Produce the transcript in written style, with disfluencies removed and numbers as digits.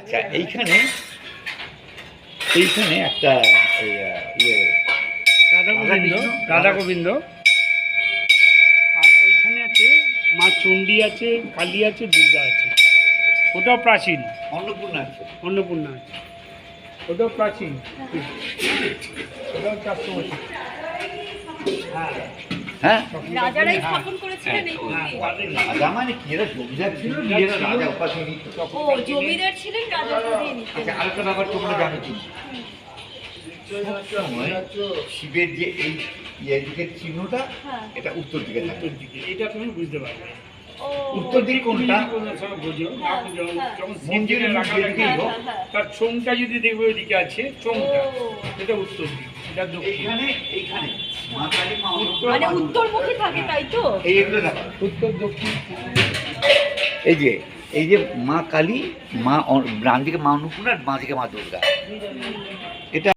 আচ্ছা, এইখানে একটা রাধা গোবিন্দ, আর ওইখানে আছে মা চণ্ডী আছে, কালী আছে, দুর্গা আছে। ওটাও প্রাচীন। অন্নপূর্ণা আছে, ওটাও প্রাচীন, ওটাও 400 বছর। হ্যাঁ, রাজারাই স্থাপন করেছিলেন এই মন্দির। রাজা মানে কি, এরা জমিদার ছিল, নিজেরা রাজা উপাধি নিত। ও জমিদার ছিলেন, রাজা উপাধি নিতেন। আচ্ছা, আরেকটা ব্যাপার তোমরা জানো কি, শিবের যে এই দিকের চিহ্নটা, এটা উত্তর দিকে থাকে। এটা তুমি বুঝতে পারবে। উত্তর দিক কোনটা? যখন মন্দিরে রাখা থাকে তার চোঙটা যদি দেখবে ওইদিকে আছে, চোঙটা এটা উত্তর দিক, এটা দক্ষিণ। এইখানে মা কালী, মা মানে উত্তরমুখী থাকে, তাই তো? এইগুলো দেখো, উত্তর দক্ষিণ। এই যে মা কালী, মা ডান দিকে মা অন্নপূর্ণা, বাঁ দিকে মা দুর্গা। এটা